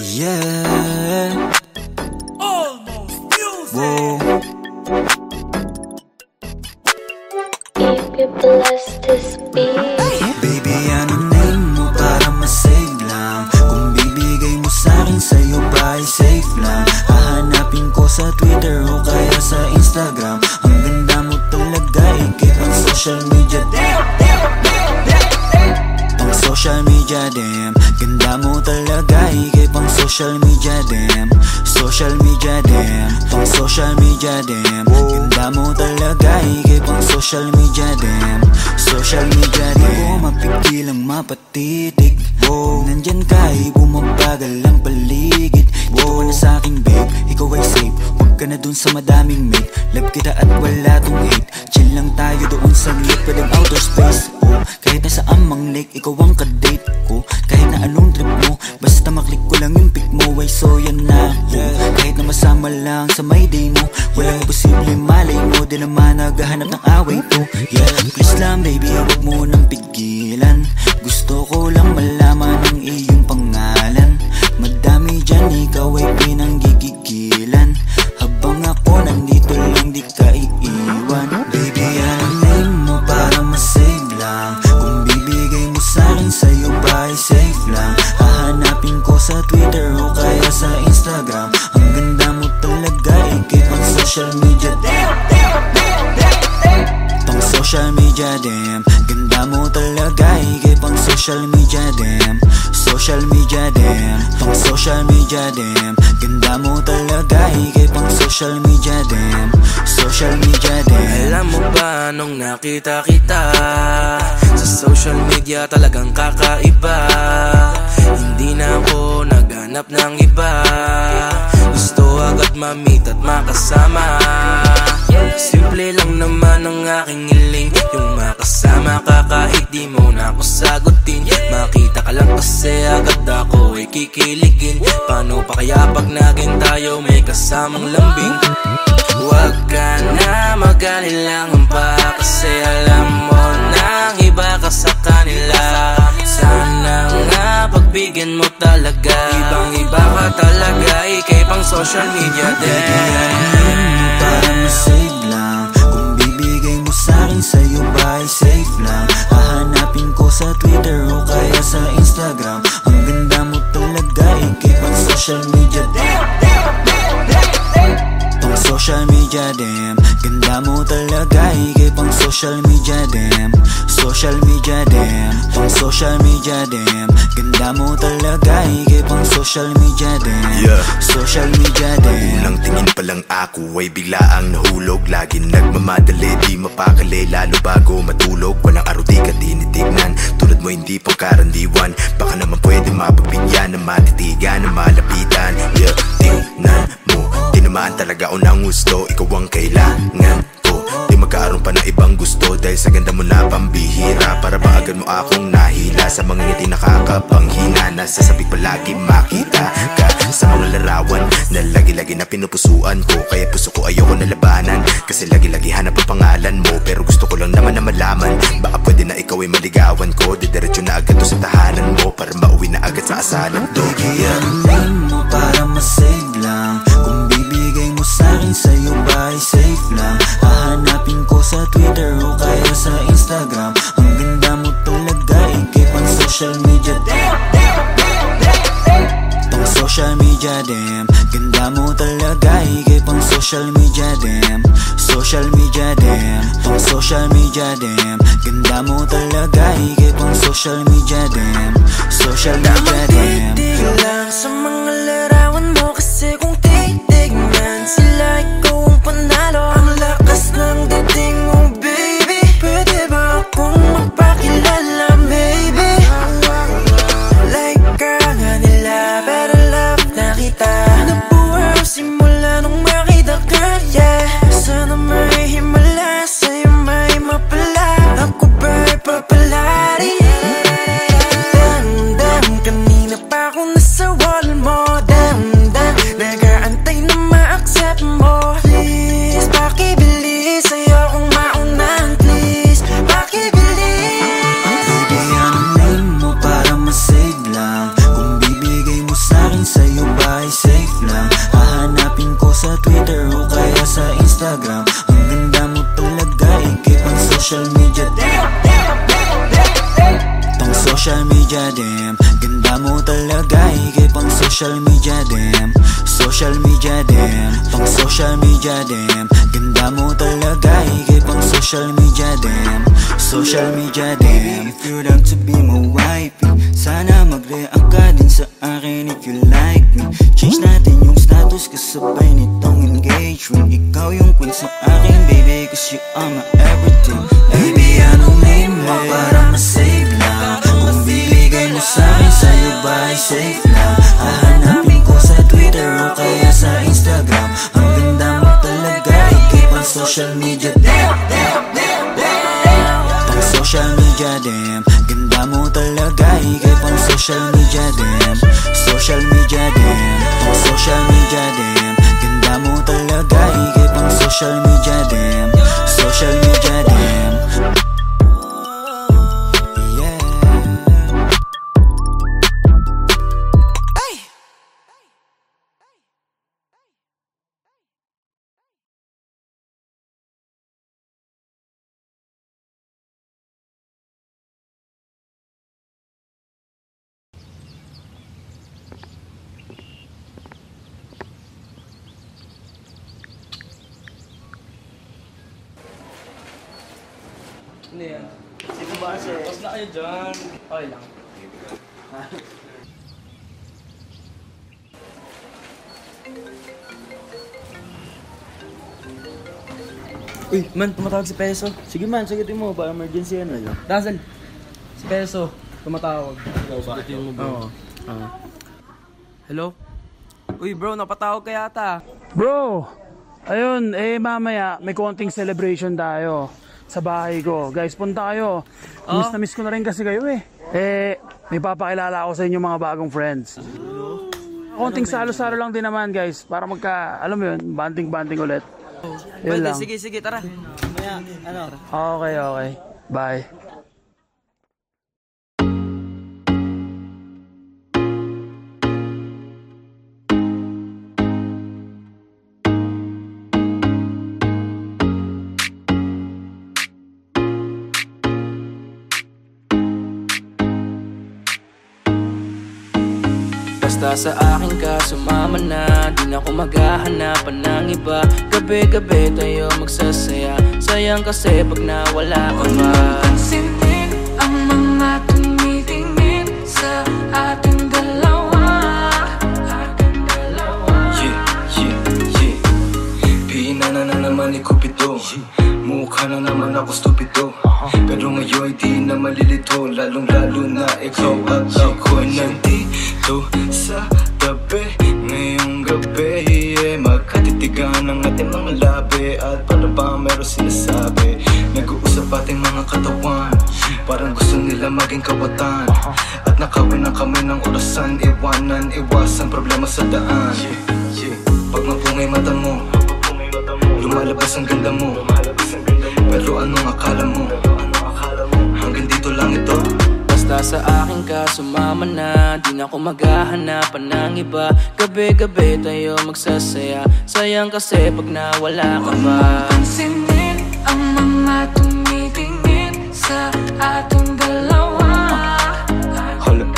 Yeah. Almost music. Whoa. If you bless this beat. Baby, ano name mo para masave lang? Kung bibigay mo sa'kin, sa'yo ba ay safe lang? Hahanapin ko sa Twitter o kaya sa Instagram. Ang ganda mo talaga, ikip ang social media. Pang social media, damn. Ganda mo talaga, ikip ang social media, damn. Social media, damn. Pang social media, damn. Ganda mo talaga, ikip ang social media, damn. Social media, damn. Di ko mapigil ang mapatitig. Wow. Nandyan ka, bumabagal ang paligid. Dito ka na sa'king babe, ikaw ay safe. Huwag ka na dun sa madaming mate. Love kita at wala tong hate. Chill lang tayo doon sa lake, pwedeng outer space. Oh, kahit nasa amang lake, ikaw ang kadate ko. Kahit na anong trip mo, basta maklik ko lang yung pic mo. Ay so yan na, yeah. Kahit na masama lang sa my day mo, walang posible malay mo. Di naman naghahanap ng away to, yeah. Please lang baby, huwag mo nang pigilan. Gusto ko lang malaman ang iyong pangalan. Madami dyan, ikaw ay pinanggigigilan. Habang ako nandito lang, di ka iiwan. Baby, ano name mo para masave lang? Kung bibigay mo sa'kin, sa'yo ba ay safe lang? Hahanapin ko sa Twitter o kaya sa Instagram. Ang ganda mo talaga, ikip ang social media. Pang social media, damn. Ganda mo talaga, ikip ang social media, damn. Social media, damn. Pang social media, damn. Ganda mo talaga, ikip ang social media, damn. Social media, damn. Alam mo ba nung nakita kita sa social media, talagang kakaiba. Hindi na ako naghanap ng iba. Gusto agad ma-meet at makasama. Simple lang naman ang aking hiling, yung makasama ka kahit di mo na ako sagutin. Makita ka lang kasi agad ako ay kikiligin. Paano pa kaya pag naging tayo may kasamang lambing? Huwag ka na mag-alilangan pa, kasi alam mo nang iba ka sa kanila. Sana nga pagbigyan mo talaga, ibang iba ka talaga, ikay pang social media din. Para masave lang, kung bibigay mo sa'kin, sa'yo ba ay safe lang? Hahanapin ko sa Twitter o kaya sa Instagram. Ang ganda mo talaga, ikip ang social media. Pang social media, damn. Ganda mo talaga, ikip ang social media, damn. Social media, damn. Pang social media, damn. Ganda mo talaga, ikip ang social media, damn. Social media, damn. Unang tingin pa lang ako ay bigla ang nahulog. Lagi nagmamadali, di mapakali, lalo bago matulog. Walang araw di ka tinitignan, tulad mo hindi pangkarandiwan. Baka naman pwede mapagbigyan ng matitigan, ng malapitan. Yeah, tingnan mo, tinamaan talaga ako ng gusto. Ikaw ang kailangan ko, di magkaroon pa ng ibang gusto. Dahil sa ganda mo na pambihira, para ba agad mo akong nahila. Sa mga ngiti nakakapanghina, nasa sabik palagi makita ka. Sa mga larawan na lagi-lagi na pinupusuan ko, kaya puso ko ayoko na labanan, kasi lagi-lagi hanap ang pangalan mo. Pero gusto ko lang naman na malaman, baka pwede na ikaw ay maligawan ko. Didiretso na agad to sa tahanan mo, para mauwi na agad sa asalan to. Baby, ano name mo para masave lang? Kung bibigay mo sa'kin, sa'yo ba ay safe lang? Hahanapin ko sa Twitter o kaya sa Instagram. Ang ganda mo talaga, ikip ang social media. Pang social media, damn. Ganda mo talaga, ikip ang social media, damn. Social media, damn. Pang social media, damn. Ganda mo talaga, ikip ang social media, damn. Social media, damn. Titig lang sa mga larawan mo, kasi kung titignan sila, ikaw ang panalo. Ang lakas ng dating mo, baby. Pwede ba akong magpakilala, maybe? Like ka nga nila, pero love na kita. Nabuhay simula nung makita ka, yeah. Sana may himala, sa'yo may mapala. Ako ba'y papalari? Damn, kanina pa ako nasa wall mo. social media damn. Ganda mo talaga, higay pang social media damn. Social media damn, pang social media damn. Ganda mo talaga, higay pang social media damn. Social media damn. If you'd like to be my wifey, sana mag-react ka din sa akin if you like me. Change natin yung status kasabay nitong engagement. Ikaw yung queen sa akin baby, cause you are my everything. Baby, anong name mo para ma-save lang? Kung bibigay mo sa'kin, sa'yo ba ay safe lang? Hahanapin ko sa Twitter o kaya sa Instagram. Ang ganda mo talaga, ikay pang social media damn. Pang social media damn. Ganda mo talaga, ikay pang social media damn. Social media damn. Pang social media damn. Ganda mo talaga, ikay pang social media damn. Social media damn. Ano yan? Sige ba kasi? Tapos na kayo dyan. Okay lang. Uy, man, tumatawag si Peso. Sige man, sagutin mo. Ba emergency yan lang. Dazzle, si Peso, tumatawag. Sagutin mo ba? Oo. Hello? Uy bro, napatawag ka yata. Bro, ayun, mamaya may konting celebration tayo sa bahay ko. Guys, punta kayo. Miss na miss ko na rin kasi kayo eh. May papakilala ako sa inyo mga bagong friends. Konting salo-salo lang din naman guys, para alam mo yun, banding-banding ulit. Yun lang. Sige, tara. Okay. Bye. Basta sa akin ka sumama na, di na ako maghahanapan ng iba. Gabi-gabi tayo magsasaya, sayang kasi pag nawala ka ba. Pansinin ang mga tumitingin sa ating dalawa. Yeah. Pihina na naman ni Cupido, mukha na naman ako stupido. Pero ngayon di na malilito, lalong-lalo na ikaw at ako'y nandito sa tabi. Ngayong gabi, magkatitigan ang ating mga labi. At para ba meron sinasabi, nag-uusap ating mga katawan, parang gusto nila maging kawatan. At nakawin na kami ng orasan, iwasan problema sa daan. Pag mapungay mata mo, lumalabas ang ganda mo. Pero anong akala mo? Hanggang dito lang ito. Basta sa akin ka sumama na, di na ako maghahanapan ng iba. Gabi-gabi tayo magsasaya, sayang kasi pag nawala ka ba. Pansinin ang mga tumitingin sa ating dalawa. Hold up.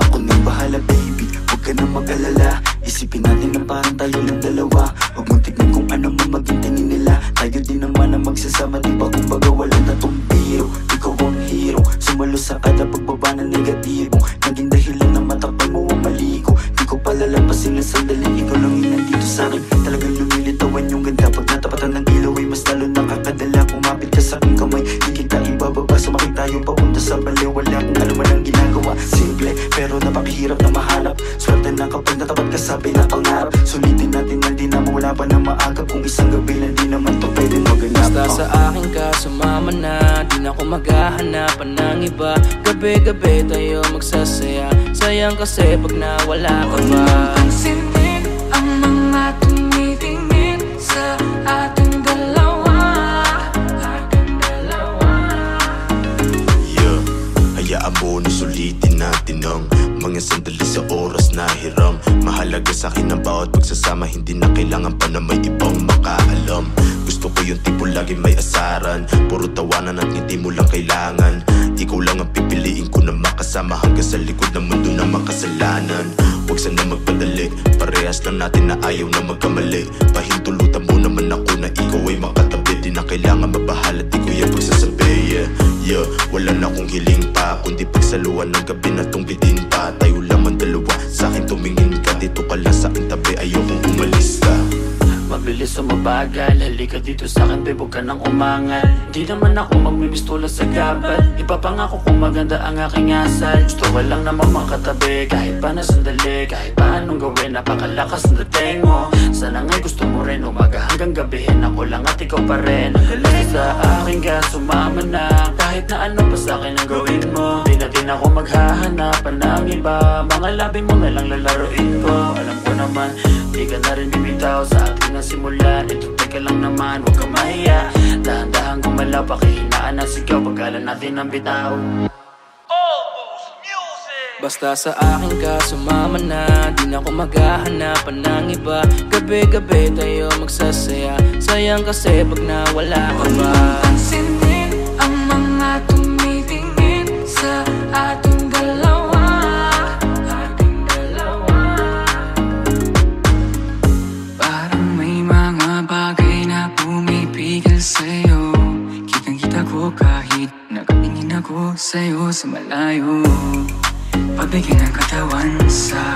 Ako nang bahala baby, huwag ka nang mag-alala. Isipin natin na parang tayo lang dalawa. Huwag mong tignan kung ano man maging tingin nila. Tayo din naman ang magsasama, diba? Kumbaga wala na tong biro. Ikaw ang hero, sumalo sa kada pagbaba ng negatibo. Naging dahilan ng matakpan mo ang mali ko. Di ko palalampasin ng sandali, ikaw lang yung nandito sa'kin. Talagang lumilitawan yung ganda. Pag natapatan ng ilaw ay mas lalo nakakadala. Kumapit ka sa'king kamay, di kita ibababa. Sumakit tayo papunta sa baliw, wala kung ano man ang ginagawa. Simple, pero napakahirap na mahanap. Swerte na kapag natapat ka sa pinapangarap. Sulitin natin na di na mawala pa na maagap. Kung isang gabi lang di naman to pwede maganap. Basta sa akin ka sumama na, di na ako maghahanapan ng iba. Gabi-gabi tayo magsasaya, sayang kasi pag nawala ka ba. Pansinin ang mga tumitingin sa ating dalawa. Yeah, hayaan mo na sulitin natin ang mga sandali sa oras na hiram. Mahalaga sa'kin ang bawat pagsasama, hindi na kailangan pa na may ibang makaalam. Gusto Gusto ko yung tipo lagi may asaran, puro tawanan at ngiti mo lang kailangan. Ikaw lang ang pipiliin ko na makasama hanggang sa likod ng mundo na makasalanan. Huwag sana magpadali, parehas lang natin na ayaw na magkamali. Pahintulutan mo naman ako na ikaw ay makatabi. Di na kailangan mabahala, di ko yan pagsasabi. Yeah, wala na akong hiling pa, kundi pagsaluan ng gabi na tong bitin pa. Tayo lamang dalawa, sa'kin tumingin ka, dito ka lang sa'king tabi, ayokong umalis ka. Mabilis o mabagal, halika dito sa'kin, babe, huwag ka nang umangal. Di naman ako magmimistula sa gabal, ipapangako kung maganda ang aking asal. Gusto ko lang naman makatabi, kahit pa na sandali, kahit pa anong gawin, napakalakas ng dating mo. Sana nga'y gusto mo rin, umaga hanggang gabihin, ako lang at ikaw pa rin. Ang sa akin ka, sumama na, kahit na ano pa sa'kin ang gawin mo. Di na din ako maghahanapan ng iba, mga labi mo na lang lalaroin ko. Alam ko naman, di ka na rin bibitaw sa ating nasimulan. Ito teka lang naman, huwag kang mahiya. Dahan-dahan gumalaw, pakihinaan na sigaw, pagkalan natin ang bitaw. Basta sa akin ka, sumama na. Di na ako maghahanapan ng iba. Gabi-gabi tayo magsasaya. Sayang kasi pag nawala ka ba. Pansinin ang mga tumitingin sa ating dalawa. Parang may mga bagay na pumipigil sa'yo. Kitang-kita ko kahit nakatingin ako sa'yo sa malayo. Pabigyan ng katawan sa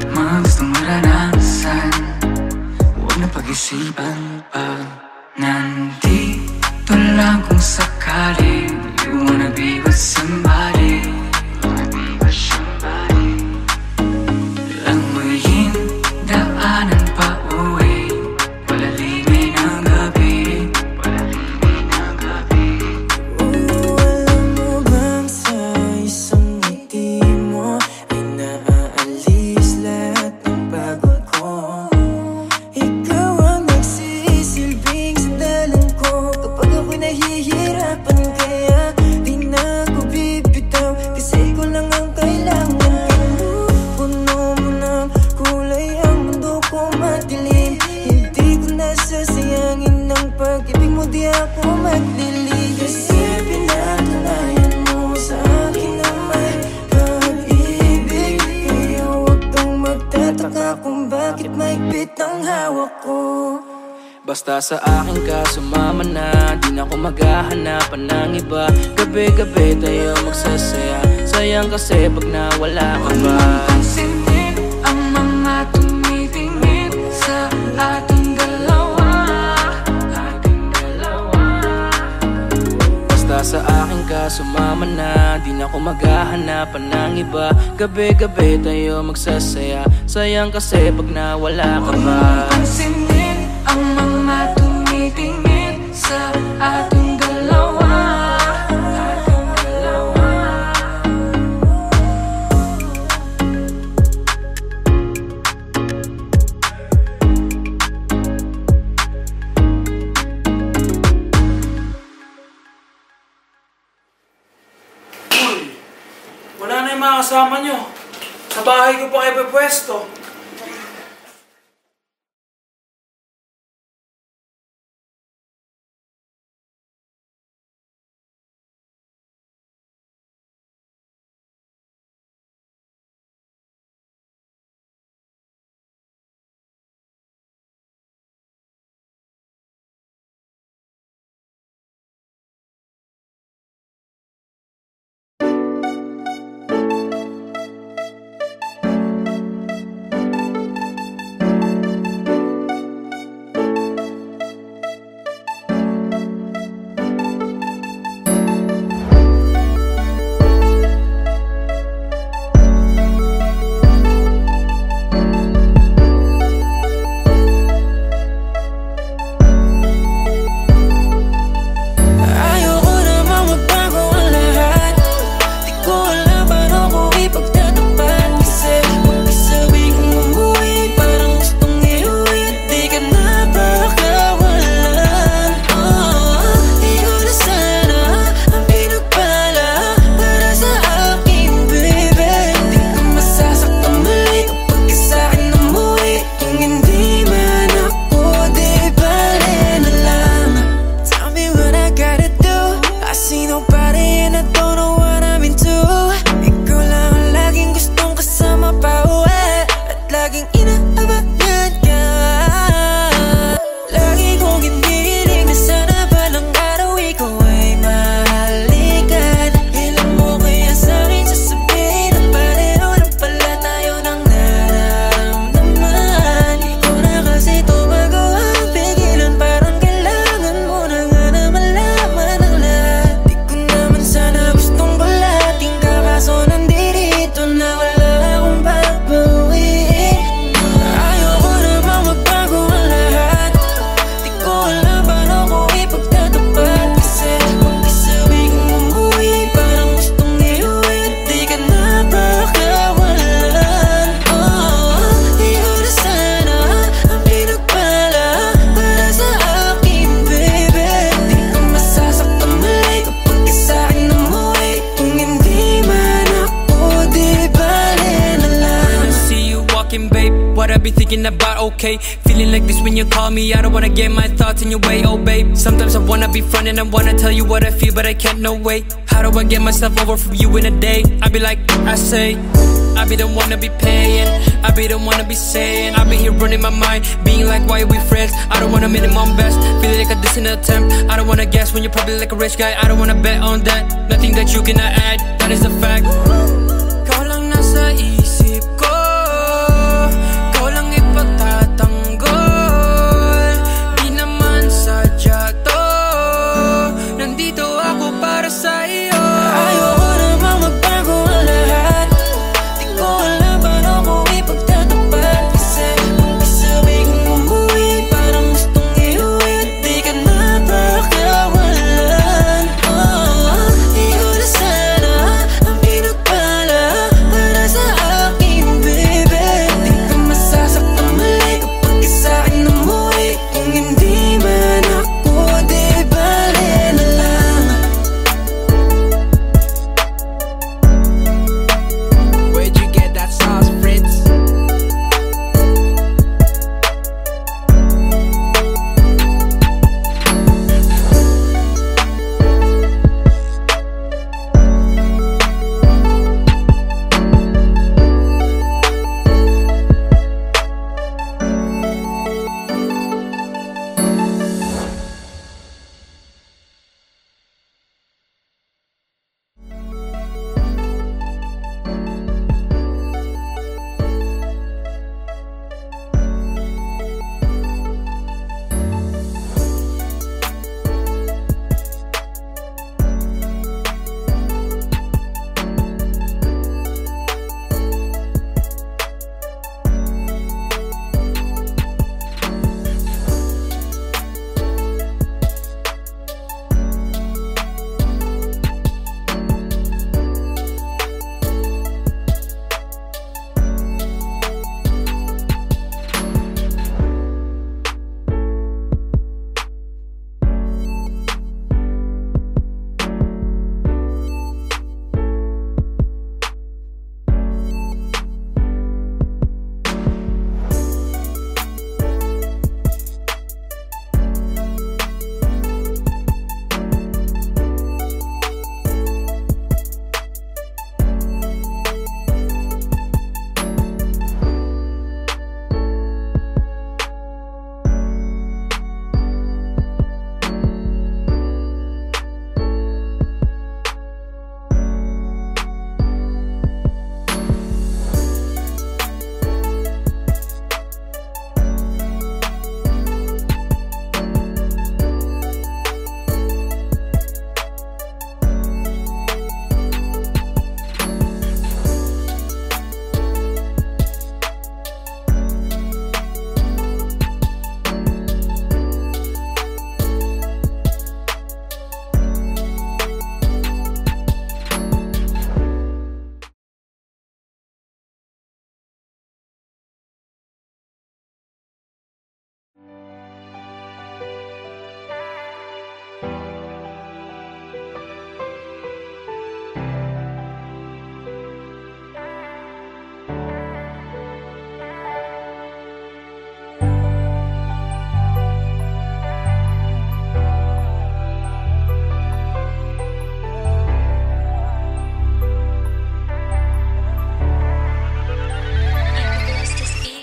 mga gustong maranasan. Huwag na pag-isipan pag nandito lang kung sakali. You wanna be with somebody. Langoyin daanan pa uwi, palalimin ang gabi. Alam mo bang sa isang ngiti mo ay naaalis lahat ng pagod ko. Ikaw ang nagsisilbing sandalan ko kapag ako'y nahihirapan, kaya di na ako bibitaw kasi ikaw lang ang kailangan. Puno mo ng kulay ang mundo ko madilim, hindi ko nasasayangin ng pag-ibig mo, di ako maglilig. Kasi pinatunayan mo sa akin na may pag-ibig, kaya huwag kang magtataka kung bakit mahigpit ang hawak ko. Basta sa akin ka, sumama na. Di na ako maghahanapan ng iba. Gabi-gabi tayo magsasaya. Sayang kasi pag nawala ka ba. Pansinin ang mga tumitingin sa ating dalawa. Basta sa akin ka, sumama na. Di na ako maghahanapan ng iba. Gabi-gabi tayo magsasaya. Sayang kasi pag nawala ka ba. Pansinin ang mga tumitingin sa ating dalawa. Wala na yung mga kasama nyo. Sa bahay ko pa kayo pwesto. I be thinking about, okay. Feeling like this when you call me, I don't wanna get my thoughts in your way, oh babe. Sometimes I wanna be front and I wanna tell you what I feel, but I can't, no way. How do I get myself over from you in a day? I be like, I say, I be the one to be paying, I be the one to be saying, I be here running my mind, being like, why are we friends? I don't want a minimum best, feeling like a distant attempt. I don't wanna guess when you're probably like a rich guy. I don't wanna bet on that, nothing that you cannot add, that is a fact. Ikaw lang nasa isip ko, ikaw lang ipagtatanggol. Di naman sadya to, nandito ako para sa iyo. Ayoko namang magbago ang lahat. Di ko alam paano ko ipagtatapat. Kasi pag-isabi kong umuwi, parang gustong iuwi at di ka na pakawalan. Di ko na sana ang pinagpala para sa akin, baby. Di ka masasaktan mali kapag sa'kin umuwi. Kung hindi man ako, di bale na lang. Where'd you get that sauce, Fritz?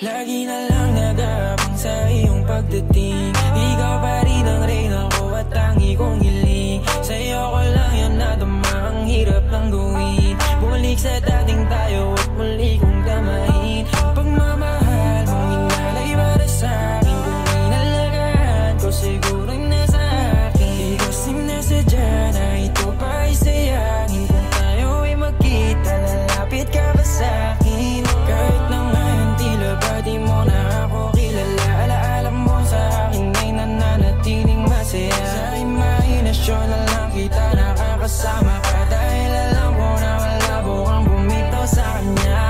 Lagi na lang nag-aabang sa iyong pagdating. Ikaw pa rin ang reyna ko at tangi kong hiling. Sa'yo ko lang yan nadama, ang hirap lang gawin. Bumalik sa dating tayo at muli kong damahin. Pagmamahal mong inalay para sa'kin, kung inalagaan ko siguro nasa akin. Di kasi nasadya na ito pa ay sayangin. Kung tayo ay magkita, lalapit ka ba sa'kin? Kahit na ngayon tila ba di mo na ako kilala, alaala mo sa akin ay nananatiling masaya. Sa imahinasyon na lang kita nakakasama ka, dahil alam ko na malabo kang bumitaw sa kanya.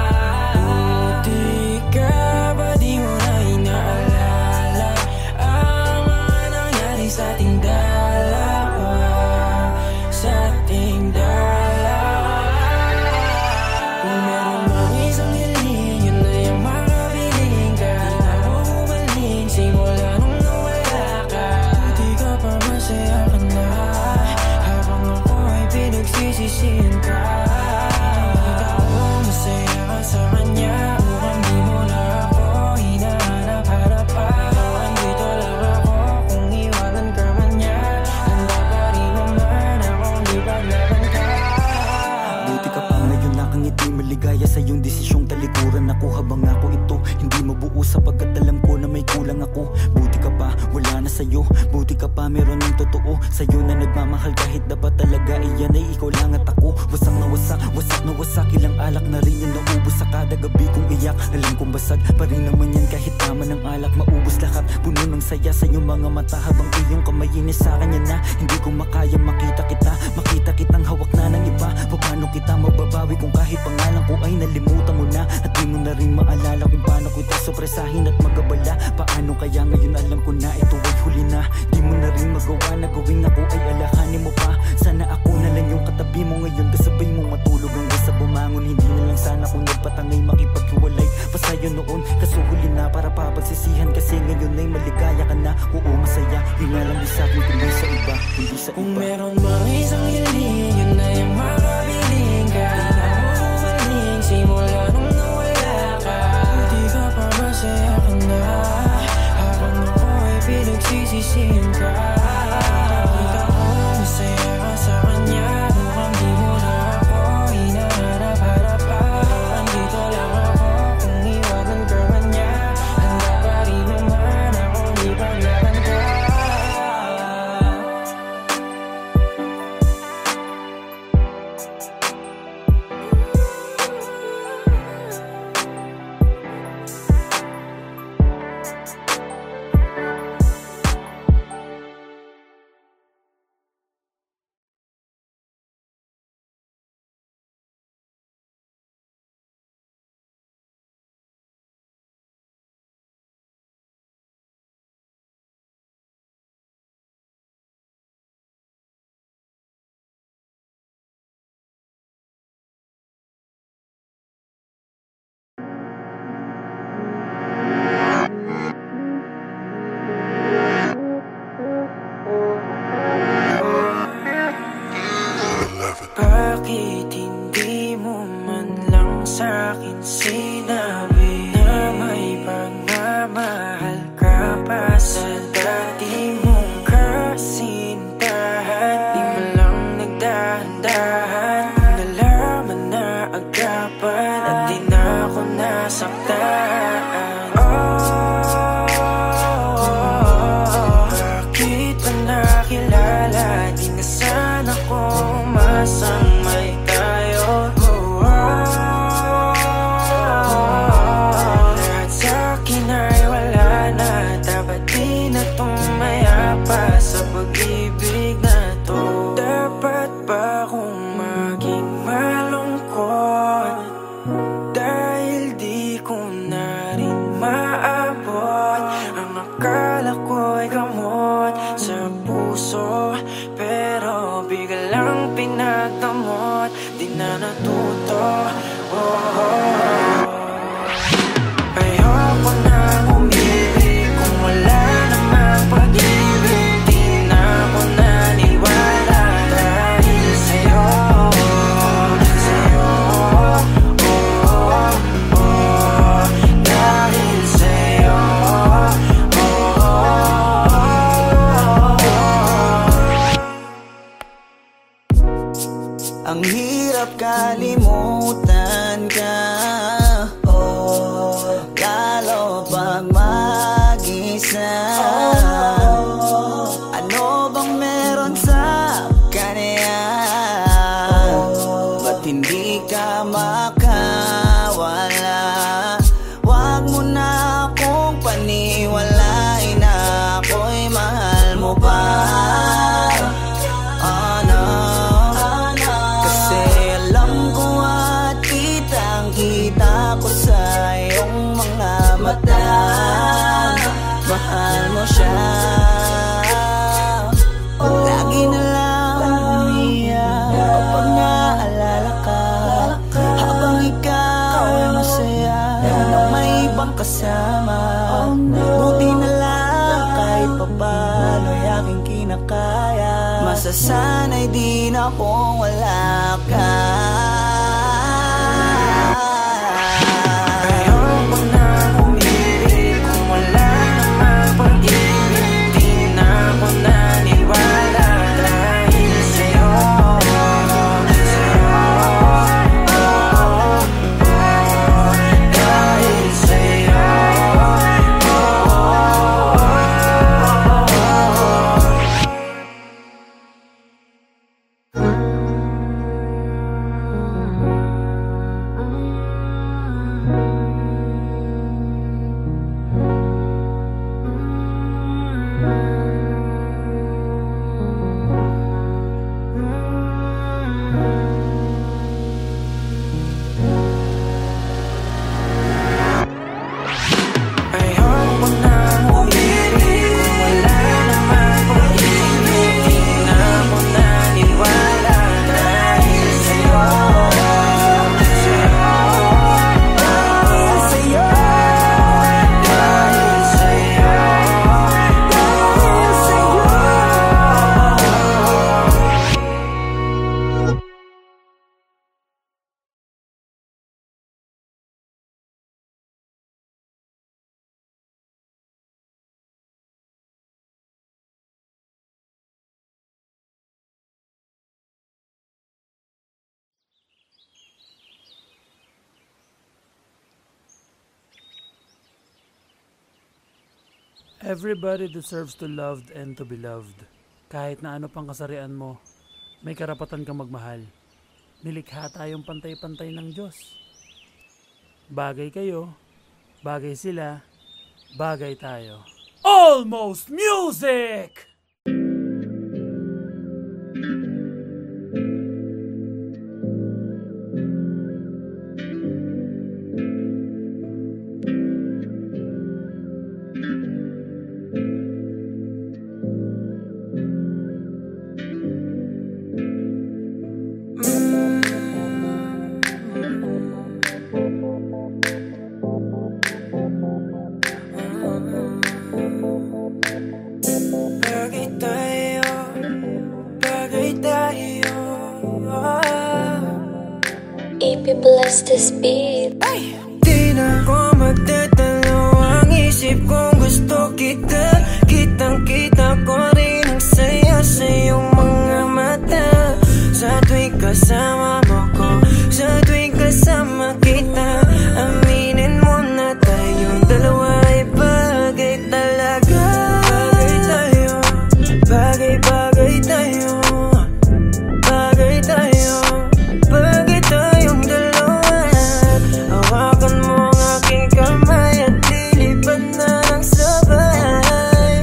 Buti ka ba di mo na inaalala ang mga nangyari sa ating dalawa, sa ating dalawa. Kung meron mang isang hiling, yun na yung makapiling ka. maligaya sa iyong desisyong talikuran ako. Habang ako ito hindi mabuo sapagkat alam ko na may kulang ako. Buti ka pa, wala na sa'yo. Buti ka pa, meron ng totoo sa'yo na nagmamahal kahit dapat talaga iyan ay ikaw lang at ako. Wasak na wasak, wasak na wasak. Ilang alak na rin yung naubos sa kada gabi kong iyak. Alam kong basag pa rin naman yan kahit tama ng alak. Maubos lahat, puno ng saya sa iyong mga mata. Habang iyong kamay inis sa kanya na hindi ko makaya makita kita. Makita kitang hawak na ng iba. Paano kita mababawi kung kahit pangalan ko ay nalimutan mo na. At di mo na rin maalala kung paano ko ito sopresahin at magabala. Paano kaya ngayon alam ko na ito ay huli na. Di mo na rin magawa na gawing ako ay alahanin mo pa. Sana ako na lang yung katabi mo ngayon, kasabay mo matulog hanggang sa bumangon. Hindi na lang sana kung nagpatangay makipaghiwalay pa sa'yo noon. Kaso huli na para papagsisihan kasi ngayon ay maligaya ka na. Oo masaya, yun nga lang di sa'kin kundi sa iba, kundi sa iba. Kung meron mang isang hiling, yun na yung makabiling ka. Di na mo humaling simula nung nawala ka. Di ka pa masaya ka na habang ako ay pinagsisisihan ka. Nakita ko masaya ka sa kanya, mukhang di mo na ako hinaharap-harapan. Andito lang ako kung iwanan ka man niya. Handa pa rin naman akong ipaglaban ka. Bakit hindi mo man lang sa'kin sinabi na may pagmamahal ka pa sa dati mong kasintahan? Di mo lang nagdahan-dahan, nalaman na agapan at di na ako nasaktan. Bakit ba nakilala? Di na sana ko masang may tayo. Lahat sa'kin ay wala na. Dapat di na tumaya pa sa pag-ibig na to. Dapat ba kung maging malungkot dahil di ko na rin maabot ang akala ko'y gamot sa puso, pero biglang pinagdamot, di na natuto. Ayoko nang umibig kung wala namang pag-ibig. Di na ako naniwala dahil sa'yo, sa'yo, dahil sa'yo. Ang hirap kalimutan ka, lalo pag mag-isa. Ano bang meron sa kanya? Ba't hindi ka makawala? Wag mo na akong paniwalain na ako'y mahal mo pa. Kita ko sa iyong mga mata, mahal mo siya. Lagi na lang umiyak kapag naaalala ka, habang ikaw ay masaya na may ibang kasama. Buti na lang kahit papano ay aking kinakaya. Masasanay din akong wala ka. Everybody deserves to loved and to be loved. Kahit na ano pang kasarian mo, may karapatan kang magmahal. Nilikha tayong pantay-pantay ng Diyos. Bagay kayo, bagay sila, bagay tayo. Almost Music! EP bless this beat. Di na ako magtatalo, ang isip kong gusto kita. Kitang-kita ko rin ang saya sa iyong mga mata. Sa tuwing kasama mo ko, sa tuwing kasama kita, aminin mo na tayong dalawa ay bagay talaga. Bagay tayo, bagay-bagay tayo, bagay tayo, bagay tayong dalawa. Hawakan mo ang aking kamay at lilipad na ng sabay.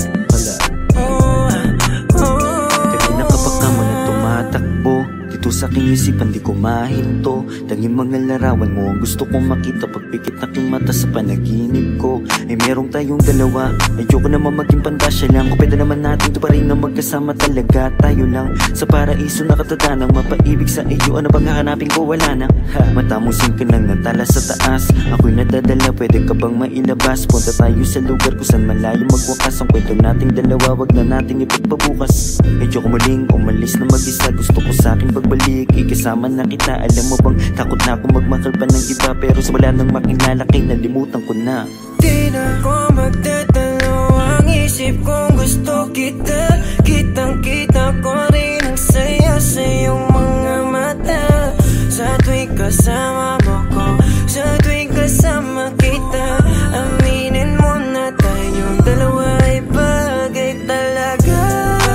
Kanina kapag ka mo na tumatakbo dito sa aking isipan di ko mahinto. Tanging mga larawan mo ang gusto kong makita. Pagpikit aking mata sa panaginip ko ay merong tayong dalawa. Ayoko naman maging pandasya lang. Kung pwede naman natin to pa rin na magkasama talaga. Tayo lang sa paraiso nakatadanang mapaibig sa iyo. Ano bang hahanapin ko? Wala na. Matamusin ka ng natala sa taas. Ako'y nadadala, pwede ka bang mailabas? Punta tayo sa lugar kung saan malayo magwakas. Ang kwento nating dalawa, wag na nating ipagpabukas. Medyo ko muling umalis na mag-isa. Gusto ko sa akin pagbalik, ikasama na kita. Alam mo bang takot na ako magmakal pa ng iba. Pero sa wala nang makilala kay nalimutan ko na. Di na ako magtatalo, ang isip kong gusto kita. Kitang-kita ko rin ang saya sa iyong mga mata. Sa tuwing kasama mo ko, sa tuwing kasama kita, aminin mo na tayong dalawa ay bagay talaga.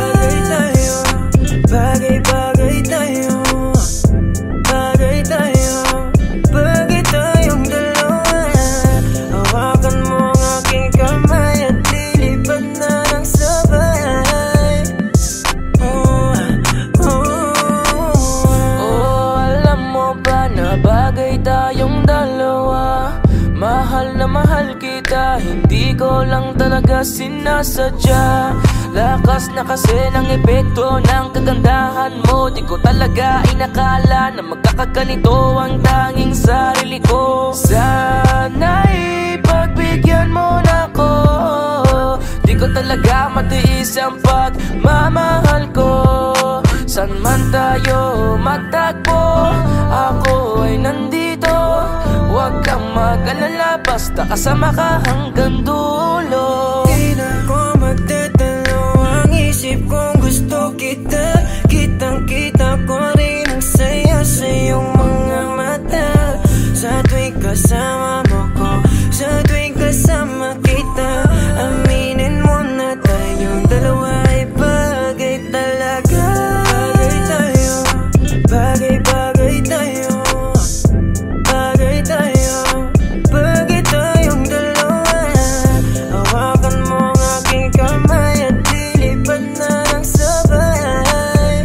Bagay tayo, bagay-bagay tayo, bagay tayo, bagay tayong dalawa. Hawakan mo ang aking kamay at lilipad na ng sabay. Alam mo ba na bagay tayong dalawa? Mahal na mahal kita, hindi ko lang talaga sinasadya. Lakas na kasi ng epekto ng kagandahan mo. Di ko talaga inakala na magkakaganito ang tanging sarili ko. Sana'y pagbigyan mo na ko. Di ko talaga matiis ang pagmamahal ko. San man tayo matagpo, ako ay nandito. Huwag kang mag-alala, basta kasama ka hanggang dulo. Di na ako magtatalo, ang isip kong gusto kita. Kitang-kita ko rin ang saya sa iyong mga mata. Sa tuwing kasama mo ko, sa tuwing kasama kita, aminin mo na tayong dalawa ay bagay talaga. Bagay tayo, bagay-bagay tayo, bagay tayo, bagay tayong dalawa. Hawakan mo ang aking kamay at lilipad na ng sabay.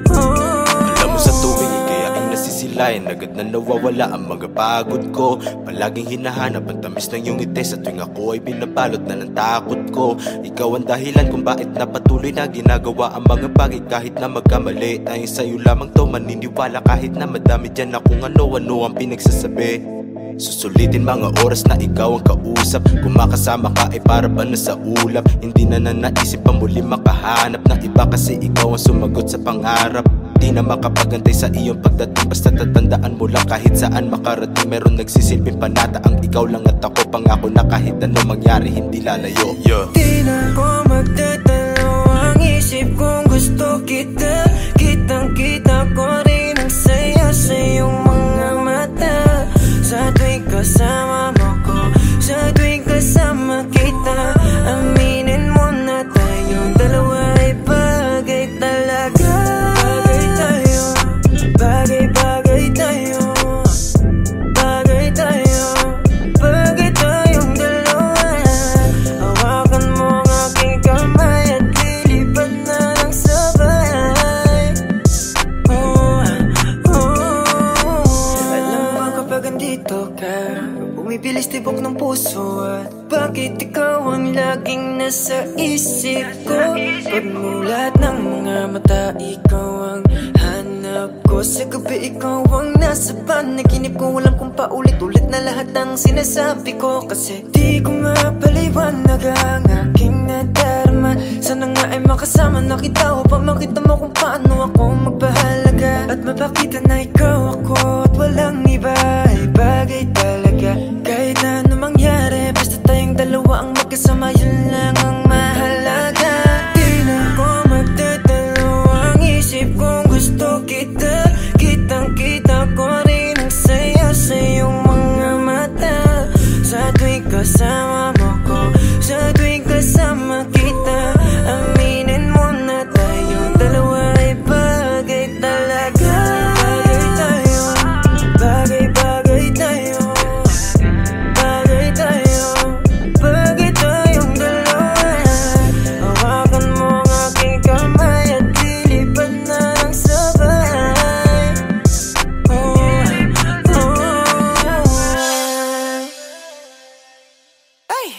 Alam mo sa tuwing ika'y aking nasisilayan, agad na nawawala ang mga pagod ko. Palaging hinahanap ang tamis ng iyong ngiti. Sa tuwing ako ay binabalot na ng takot ko. Ikaw ang dahilan kung bakit napatuloy na ginagawa ang mga bagay kahit na magkamali. Dahil sa'yo lamang to maniniwala kahit na madami dyan na kung ano-ano ang pinagsasabi. Susulitin mga oras na ikaw ang kausap. Kung makasama ka ay para ba na sa ulap. Hindi na naisip pa muli makahanap na iba kasi ikaw ang sumagot sa pangarap. Di na makapagantay sa iyong pagdating, basta tatandaan mo lang kahit saan makarating. Meron nagsisilbing panata ang ikaw lang at ako. Pangako na kahit ano mangyari hindi lalayo. Di na ako magtatalo, ang isip kong gusto kita. Kitang-kita ko rin ang saya sa iyong mga mata. Sa tuwing kasama mo ko, sa tuwing kasama kita, narito ka? Bumibilis tibok ng puso at bakit ikaw ang laging nasa isip ko? Pagmulat ng mga mata, ikaw ang hanap ko. Sa gabi ikaw ang nasa panaginip ko. Alam kong paulit-ulit na lahat ng sinasabi ko, kasi di ko mapaliwanag ang aking nadarama. Sana nga ay makasama na kita upang makita mo kung paano ako magpahalaga. At mapakita na ikaw ako at walang iba ay bagay talaga. Kahit ano mangyari, basta tayong dalawa ang magkasama, yun lang ang mahalaga. Di na ko magdadalo ang isip kung gusto kita. Kitang-kita ko rin ang saya sa iyong mga mata. Sa tuwing kasama mo ko, sa tuwing kasama kita, aminin mo na tayong dalawa ay bagay talaga. Bagay tayo, bagay tayo, bagay tayong dalawa. Hawakan mo ang aking kamay at lilipad na lang sabay. Ay!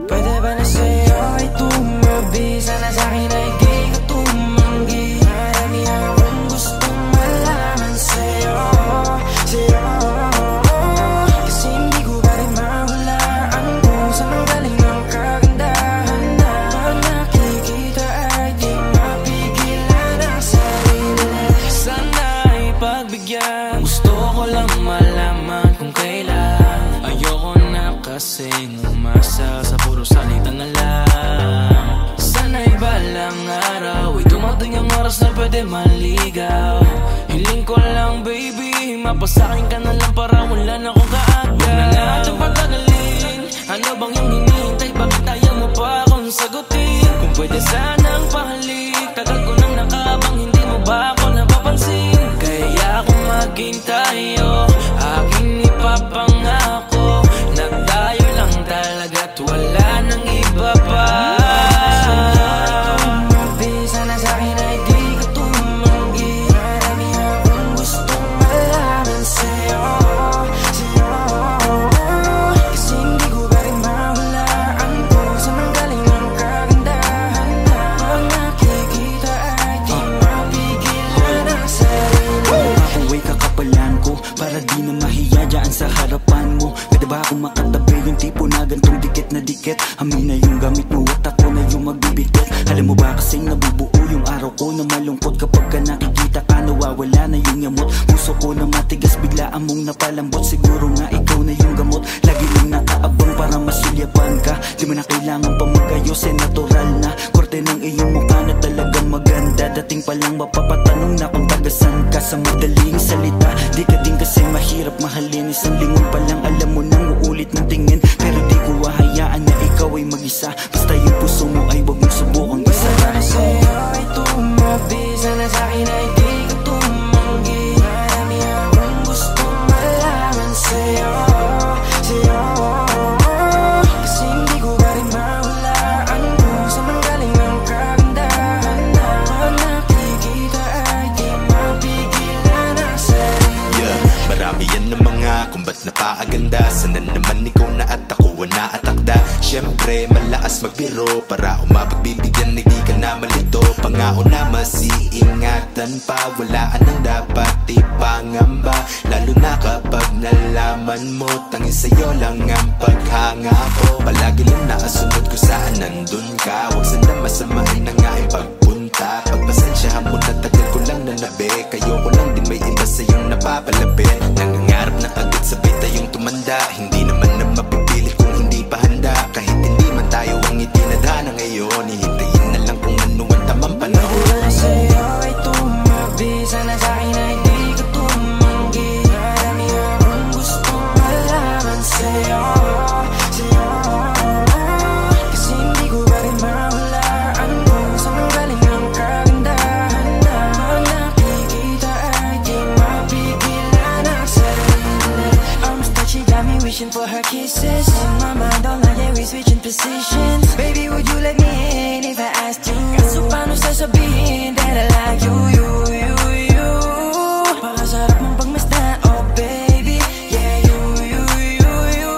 Pwede ba na sa'yo ay tumabi? Sana sa'kin ay di ka tumanggi. Marami akong gustong malaman sa'yo, kasi hindi ko pa rin mahulaan kung saan ang galing ang kagandahan na pag nakikita ay di mapigilan ang sarili. Sana ipagbigyan, gusto ko lang malaman kung kailan. Ayoko na kasing umasa sa puro salita na lang. Sana'y balang araw ay dumating ang oras na pwede maligaw. Hiling ko lang baby, mapasakin ka na lang para wala na akong kaagad. Huwag na natin pagkagalin, ano bang yung hinihintay? Bakit ayaw mo pa akong sagutin? Kung pwede sanang pahalik, tagal ko nang nakabang, hindi mo ba ako napapansin? Kaya kung maging tayo, aking ipapangako na tayo lang talaga at wala nang iba pa. Sana sa'kin ay di ka tumanggi. Marami akong gustong malaman sa'yo, kasi hindi ko pa rin mahulaan kung saan ang galing ang kagandahan na pag nakikita ay di mapigilan ang sarili. Huwag kakapalan ko para di na mahiya dyan sa harapan mo. Pwede ba akong makatabi yung tipo na gantong dikit na dikit? Amin na yung gamit mo at ako na yung magbibitit. Alam mo ba kasing nabubuo yung araw ko na malungkot kapag ka nakikita ka, nawawala na yung yamot. Puso ko na matigas, biglaan mong napalambot. Siguro nga ikaw na yung gamot. Lagi lang nakaabang para masulyapan ka. Di mo na kailangan pa mag-ayos, natural na korte ng iyong mukha na talagang maganda. Dating pa lang mapapatanong na kung tagasan ka. Sa madaling salita, di ka din kasi mahirap mahalin. Isang lingon pa lang alam mo nang uulit ng tingin. Pero di ko hahayaan na ikaw ay mag-isa. Basta yung puso mo ay wag mong subukang isa. Sana sa'yo ay tumabi, sana sa'kin ay di ka tumanggi. Marami akong gustong malaman sa'yo, kasi hindi ko pa rin mahulaan kung saan ang galing ang kagandahan na pag nakikita ay di mapigilan ang sarili. Marami yan ng mga kung ba't napaaganda. Sana naman ikaw na at ako na atakda. Siyempre malakas magbiro para umapagbibigyan, hindi ka na malito. Pangako na masiingatan pa, walaan ang dapat ipangamba. Lalo na kapag nalaman mo, tangin sa'yo lang ang paghanga ko. Palagi lang nakasunod ko saan nandun ka. Huwag sana masamain na nga ang pagpunta. Pagpasensyahan mo na tagal ko lang nanabi. Kayo ko lang din may iba sa'yong napapalapit. Nangangarap na agad sabay tayong tumanda. Hindi naman na mapipilit kung reaching for her kisses. In my mind, all night, yeah, we switching positions. Baby, would you let me in if I asked you? Kaso paano sasabihin that I like you, you, you, you? Pakasarap mong pagmasdan, oh baby. Yeah, you, you, you, you.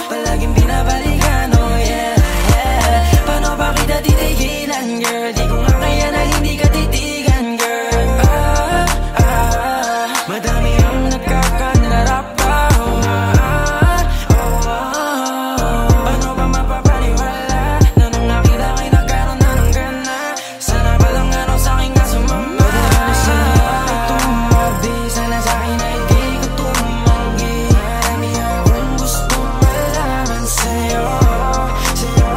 Palaging binabalikan, oh yeah, yeah. Paano ba kita titigilan, girl? Di ko nga kaya na hindi ka titigan, girl. Madami ang nagkakanarap pa. Paano ba mapapaniwala na nung nakita kay nagkaroon na ng gana? Sana palang ano sa'kin nga sumama. Sana tumabi, sana sa'kin ay di ko tumanggi. Marami akong gustong malaman sa'yo, sa'yo.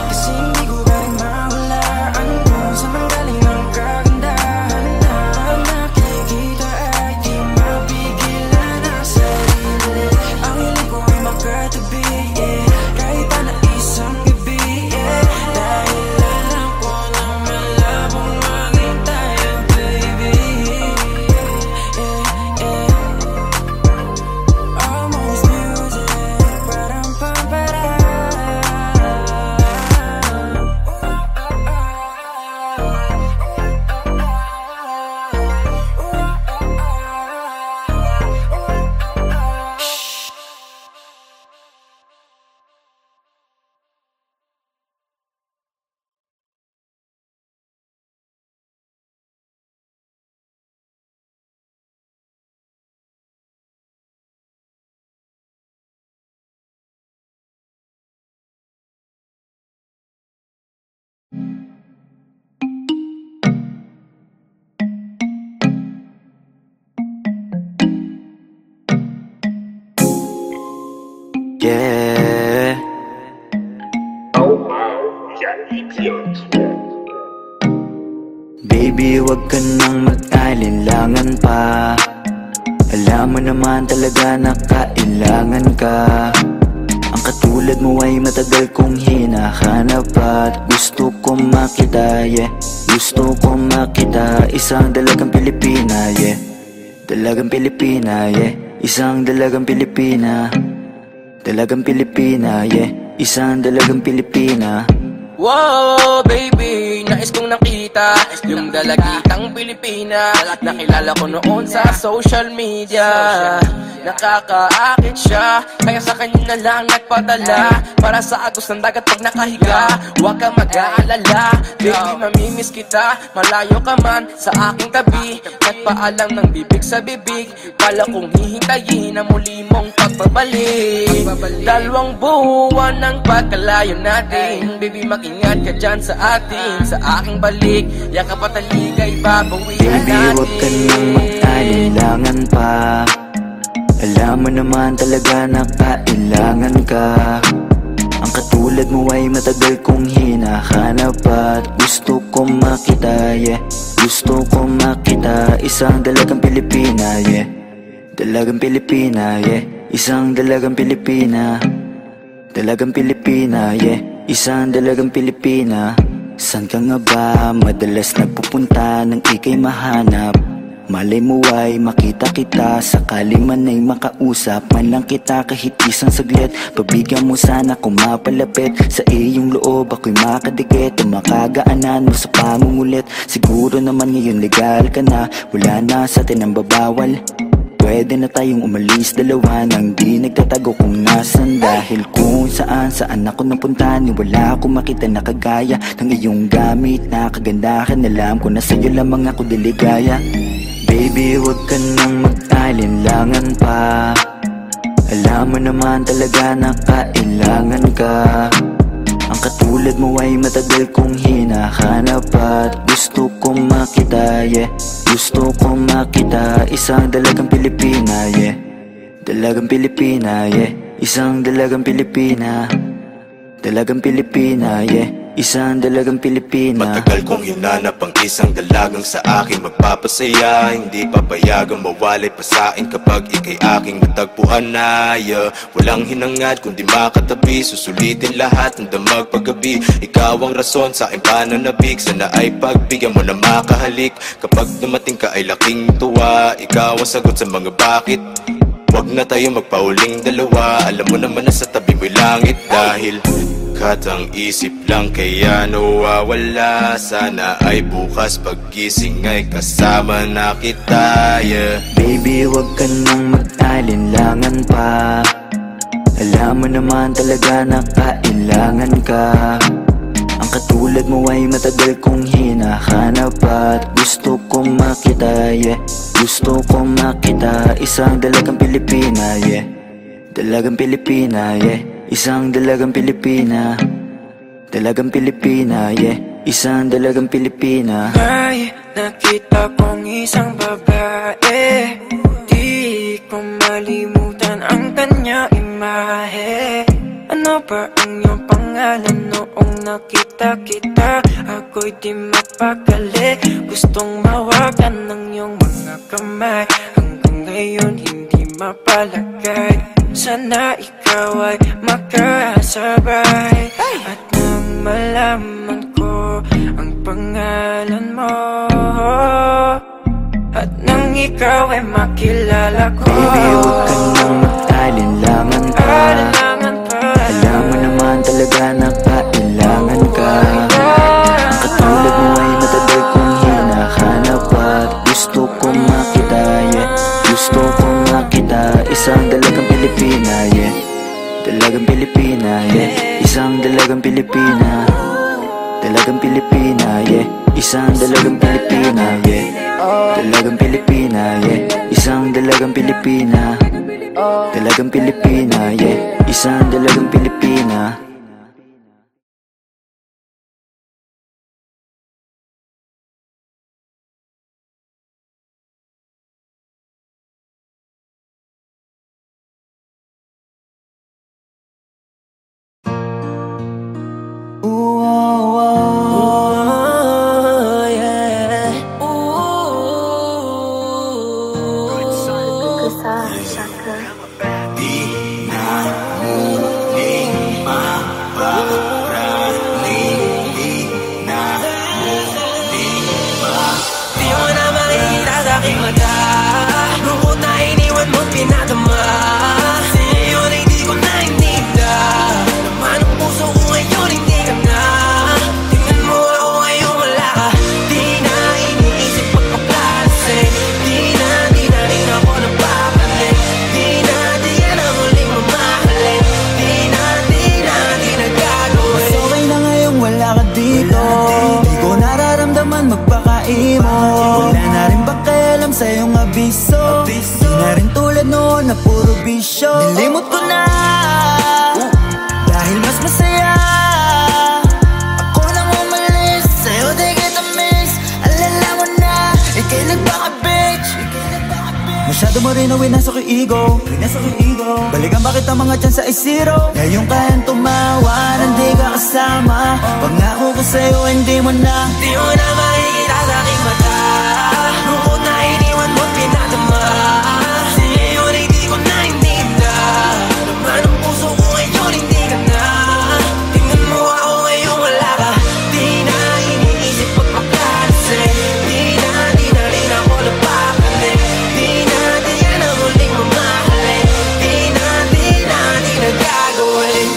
Kasi hindi ko ba rin mahulaan kung saan ang galing ang kagandahan na ang nakikita ay di mapigilan ang sarili. Ang hiling ko ay magkatabi, yeah, kahit pa na isang gabi, yeah. Dahil alam ko na malabong maging tayo, baby. Yeah, yeah. Almost music, parang pampara. Yeah. Baby, wag ka nang mag-alinlangan pa. Alam mo naman talaga na kailangan ka. Ang katulad mo ay matagal kong hinahanap at gusto kong makita, yeah. Gusto kong makita isang dalagang Pilipina, yeah. Dalagang Pilipina, yeah. Isang dalagang Pilipina. Dalagang Pilipina, yeah. Isang dalagang Pilipina. Wow, baby, nais kong nakita yung dalagitang Pilipina. Nakilala ko noon sa social media. Nakakaakit siya, kaya sa kanya na lang nagpadala. Para sa agos ng dagat pag nakahiga. Huwag kang mag-aalala, baby, mamimiss kita. Malayo ka man sa aking tabi. Nagpaalam ng bibig sa bibig. Kala kong hihintayin na muli mong pagbabalik. Dalawang buwan ng pagkalayo natin. Baby, mag-ingat ka dyan sa atin. Sa aking balik, yakap at taligay babawihan natin. Baby, huwag ka nang mag-alinlangan pa. Alam mo naman talaga na kailangan ka. Ang katulad mo ay matagal kong hinahanap at gusto kong makita, yeah. Gusto kong makita isang dalagang Pilipina, yeah. Dalagang Pilipina, yeah. Isang dalagang Pilipina. Dalagang Pilipina, yeah. Isang dalagang Pilipina. San ka nga ba madalas nagpupunta nang ika'y mahanap? Malay mo ay makita kita, sakali man ay makausap man lang kita kahit isang saglit. Pabigyan mo sana kung mapalapit sa iyong loob, ako'y makadikit o makagaanan mo sa pamumulit. Siguro naman ngayon legal ka na, wala na sa atin ang babawal. Pwede na tayong umalis dalawa nang di nagtatago kung nasan. Dahil kung saan ako napunta, ni wala akong makita na kagaya ng iyong gamit na kagandahan. Alam ko na sa'yo lamang ako diligaya. Baby, wag ka nang mag-alinlangan pa. Alam mo naman talaga na kailangan ka. Ang katulad mo ay matagal kong hinahanap at gusto kong makita, yeah. Gusto kong makita isang dalagang Pilipina, yeah. Dalagang Pilipina, yeah. Isang dalagang Pilipina. Dalagang Pilipina, yeah. Isang dalagang Pilipina. Matagal kong hinanap ang isang dalagang sa akin magpapasaya. Hindi papayagang mawalay pa sa'kin kapag ika'y aking natagpuan na, yeah. Walang hinangad kundi makatabi, susulitin lahat ng damag paggabi. Ikaw ang rason sa aking pananabik, sana ay pagbigyan mo na makahalik. Kapag dumating ka ay laking tuwa, ikaw ang sagot sa mga bakit. Wag na tayo magpauling dalawa. Alam mo naman na sa tabi mo'y langit. Dahil katang isip lang kaya nawawala. Sana ay bukas paggising ay kasama na kita, yeah. Baby, wag ka nang mag-alinlangan pa. Alam mo naman talaga na kailangan ka. Ang katulad mo ay matagal kong hinahanap at gusto kong makita, yeah. Gusto kong makita isang dalagang Pilipina, yeah. Dalagang Pilipina, yeah. Isang dalagang Pilipina. Dalagang Pilipina, yeah. Isang dalagang Pilipina. Ay, nakita kong isang babae. Di ko malimutan ang kanya imahe. Ano ba ang iyong pangalan noong nakita kita? Ako'y di mapakali. Gustong mawagan ng iyong mga kamay. Hanggang ngayon hindi mapalagay. Sana ikaw ay makasabay. At nang malaman ko ang pangalan mo, at nang ikaw ay makilala ko, baby, huwag ka nang mag-alinlangan pa. Alam mo naman talaga na kailangan ka. Ang katulad mo ay matagal kong hinahanap at gusto kong makita, yeah. Gusto kong makita isang dalagang Pilipina, yeah. Dalagang Pilipina, yeah. Isang dalagang Pilipina. Dalagang Pilipina, yeah. Isang dalagang Pilipina, yeah. Dalagang Pilipina, yeah. Isang dalagang Pilipina. Dalagang Pilipina, yeah. Isang dalagang Pilipina. Wala na rin pakialam sa iyong abiso. Di na rin tulad noon na puro bisyo. Nilimot ko na dahil mas masaya. Ako nang umalis, sa'yo di kita miss. Alala mo na, ika'y nagpaka-bitch. Masyado mo rin ang winasok yung ego. Balikan bakit ang mga chance ay zero. Ngayon kayang tumawa, hindi ka kasama. Pangako ko sa'yo, hindi mo na. Di mo na makikita sa aking mata. Lungkot na iniwan mo pinadama. Ngayon ay di ko na ininda. Naman ang puso ko ngayon hindi ka na. Tingnan mo ako ngayon wala ka. Di na iniisip pagpapalasin. Di na rin ako napakalit. Di yan ang huling mamahalin. Di na gagawin.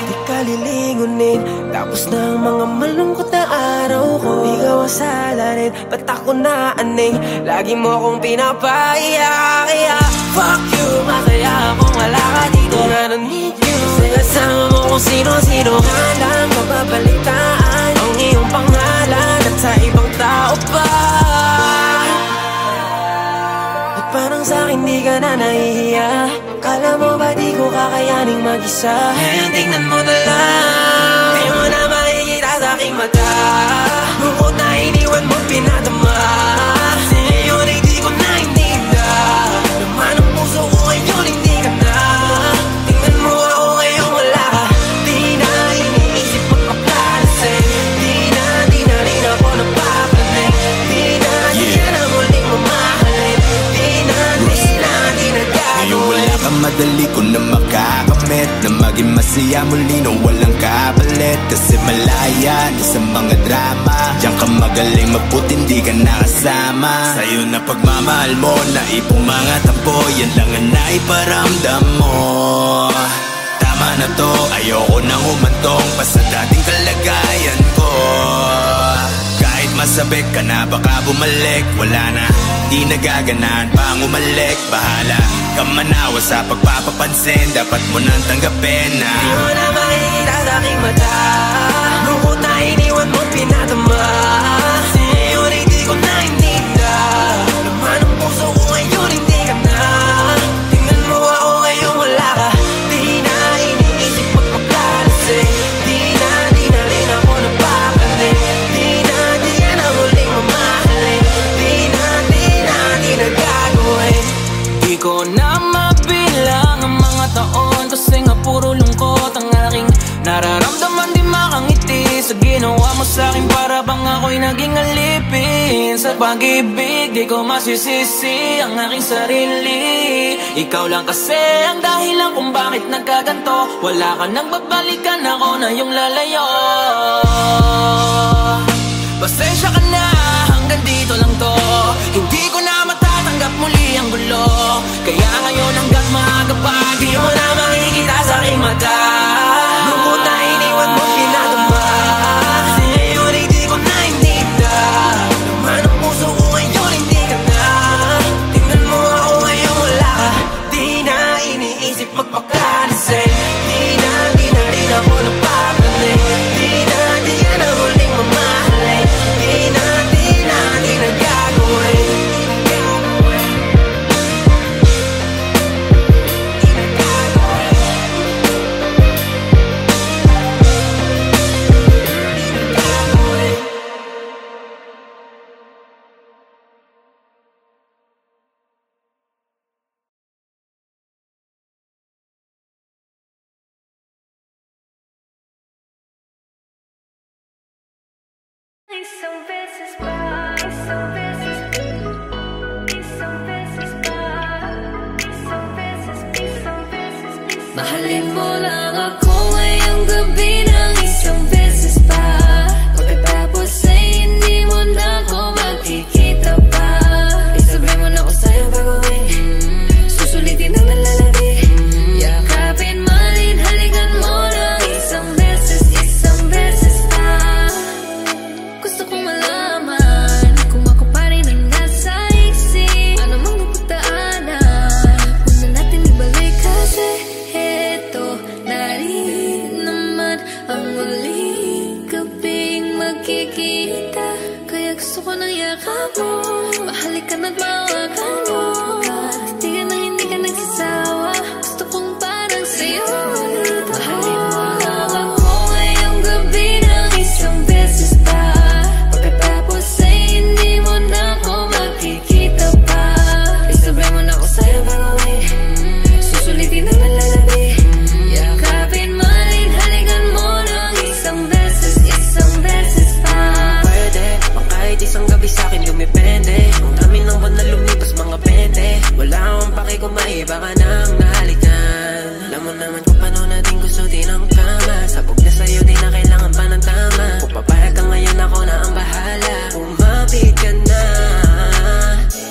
Di ka lilingunin. Tapos na ang mga malungkot na araw ko. Ikaw ang salarin, ba't ako naaning? Lagi mo akong pinapaiyak. Fuck you, masaya akong wala ka dito. I don't need you. Sinasama mo kung sino-sino. Halang mababalitaan ang iyong pangalan at sa ibang tao pa. At parang sa'kin di ka na nahihiya. Kala mo ba di ko kakayaning mag-isa? Ngayon tingnan mo na lang. Di mo na makikita sa aking mata. Lungkot na iniwan mo pinadama. Ngayon ay di ko na ininda. Naman ang puso ko ngayon hindi ka na. Tingnan mo ako ngayon wala ka. Di na iniisip pagpapalasin. Di na rin ako napapalit. Di yan ang muling mamahalin. Di na gagawin. Ngayon wala kang madali ko na makakamit Na maging masaya muli na walang kapalit Kasi malaya na sa mga drama Diyan ka magaling mabuti hindi ka nakasama Sa'yo na pagmamahal mo na ipong mga tampo Yan lang ang naiparamdam mo Tama na to, ayoko nang humantong pa sa dating kalagayan ko Kahit masabik ka na baka bumalik Wala na, di nagaganaan pang umalik Bahala ka manawa sa pagpapapansin Dapat mo nang tanggapin na Di mo na makikita sa aking mata Lungkot na iniwan mo pinatama Sincerity ko na hinita Laman ang puso ko ngayon hindi ka na Tingnan mo ako ngayon wala ka Di na iniisip magpagkalasing Di na rin ako napapali Di ka na muling mamahalin Di na gagawin Di ko na mabilang ang mga taon Kasi nga puro lungkot ang aking nararamdaman Di makangiti sa ginawa mo sa'kin Para bang ako'y naging alipin Sa pag-ibig di ko masisisi ang aking sarili Ikaw lang kasi ang dahilan kung bakit nagkaganto Wala ka nang babalikan, ako na yung lalayo Pasensya ka na, hanggang dito lang to Hindi ko na matatanggap muli ang gulo Kaya ngayon hanggang maaga pa Di mo na makikita sa aking mata Lungkot na iniwan mo pinadama Sincerity ko na hinita Laman ang puso ko ngayon hindi ka na Tingnan mo ako ngayon wala ka Di na iniisip magpakalisay Di na rin ako napapali Di ka na huling mamahalin Di na gagawin Isang beses pa, isang beses pa, isang beses pa, isang beses, isang beses, mahalin mo lang ako ngayong gabi ng isang beses pa. Pagkatapos ay hindi mo na ako makikita pa. Isabay mo na ako sa'yo baguhin, susulitin ang nalalabi. Yakapin, malin, halikan mo lang isang beses pa. Gusto kong malaman kung ako pa rin ang nasa isip. Ano mang napagdaanan, huwag na natin ibalik. Kasi eto na rin naman ang muling gabing magkikita. Kaya gusto ko ng yakap mo, mahalikan at mawakan mo. Di ka nang hindi ka nagsasawa, gusto kong parang sa'yo. Mahalin mo lang ako ngayong gabi ng isang beses pa. Pagkatapos ay hindi mo na ako makikita pa. Isabay mo na ako sa'yo baguhin, susulitin ang nalalabi. Yakapin, malin, halikan mo lang isang beses pa. Pwede, o kahit isang gabi sa'kin dumipende. Ang dami ng buwan na lumipas mga 20. Wala akong paki kung maiba ka nang nahalikan. Alam mo naman kung paano natin gusto din ang kama. Sabog na sa'yo di na kailangan pa ng tama. Kung papayag ka ngayon ako na ang bahala. Umapit ka na,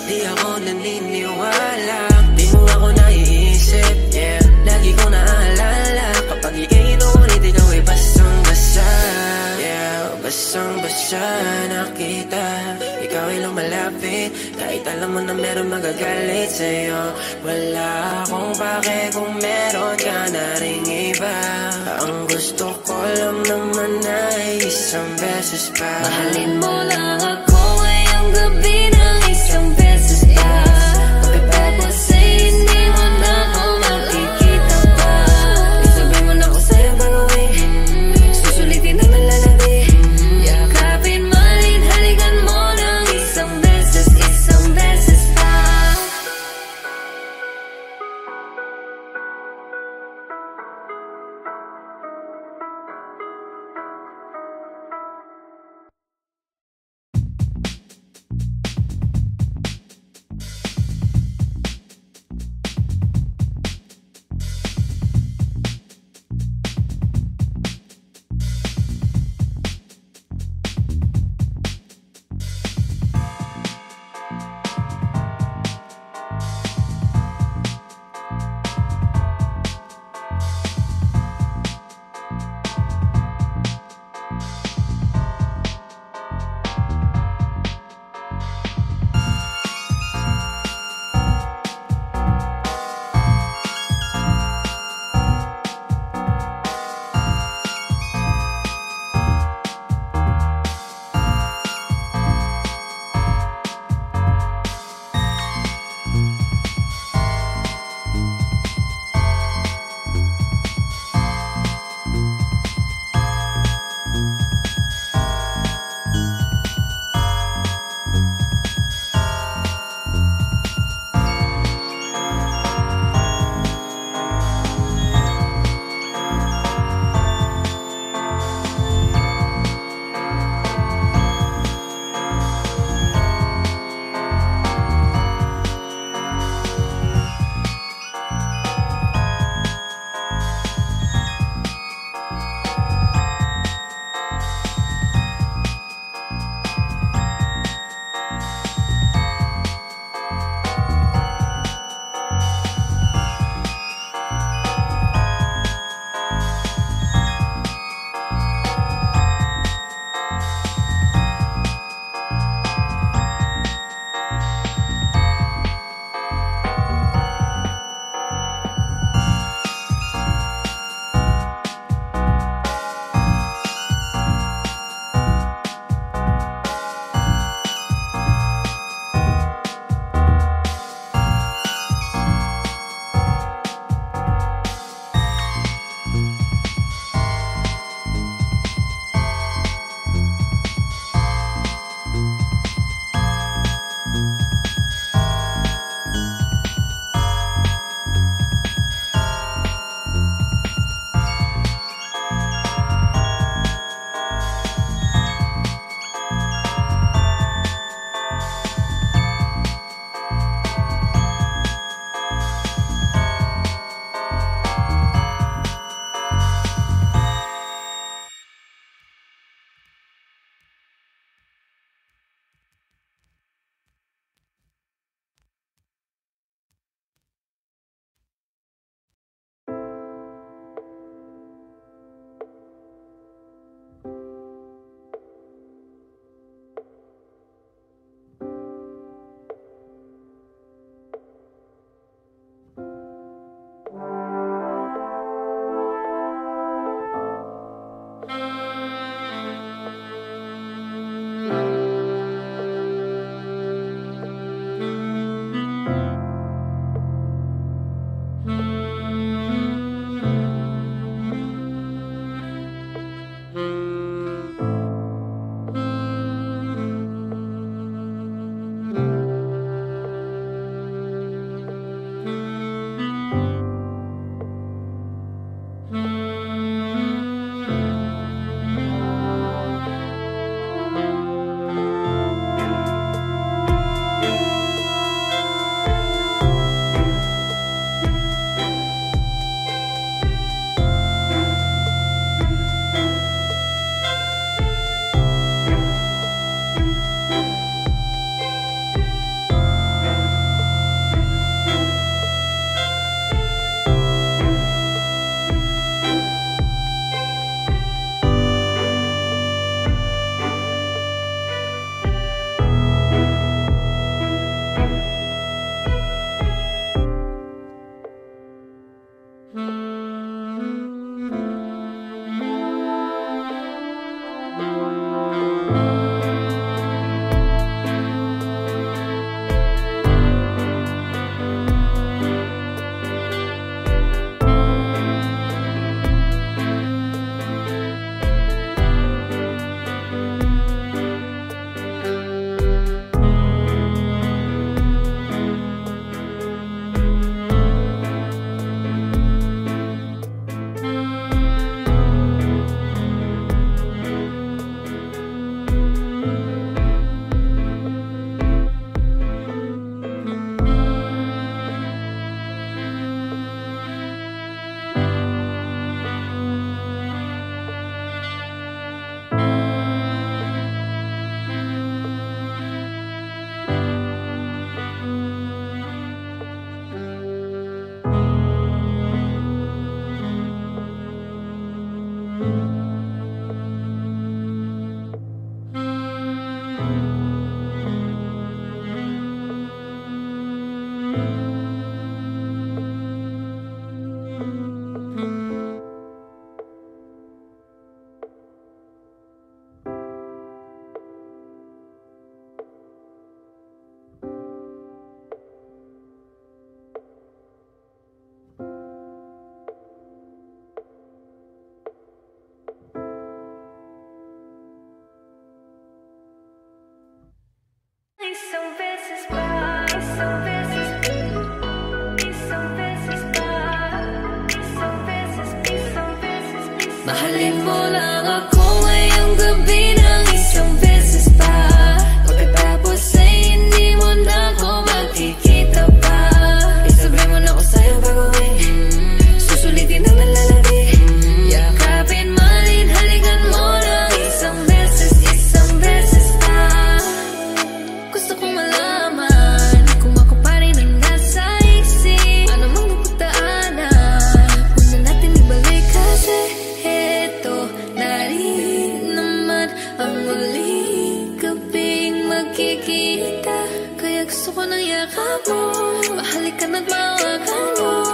di ako naniniwala. Di mo ako naiisip, yeah. Lagi ko naaalala kapag iinom ulit ikaw ay basang-basa. Yeah, basang-basa na kita. Ikaw ay lumalapit kahit alam mo na meron magagalit sa'yo. Wala akong pake kung meron ka na ring iba. Ang gusto ko lang naman ay isang beses pa. Mahalin mo lang ako ngayong gabi ng isang beses pa. Pagkatapos ay hindi mo na ako makikita pa. Isabay mo na ako sa'yo baguhin, susulitin ang nalalabi. Yakapin, malin, halikan mo lang isang beses pa. Mahalin mo lang ako ngayong gabi ng isang beses pa. Pagkatapos ay hindi mo na ako makikita pa. Isabay mo na ako sa'yo bago susulitin ang nalalagi. Yakapin, malin, halikan mo lang isang beses pa. Gusto kong malaman kung ako pa rin ang nasa isip. Ano mang napagdaanan, huwag na natin ibalik kasi ang muling gabing magkikita. Kaya gusto ko ng yakap mo, mahalikan at mawakan mo.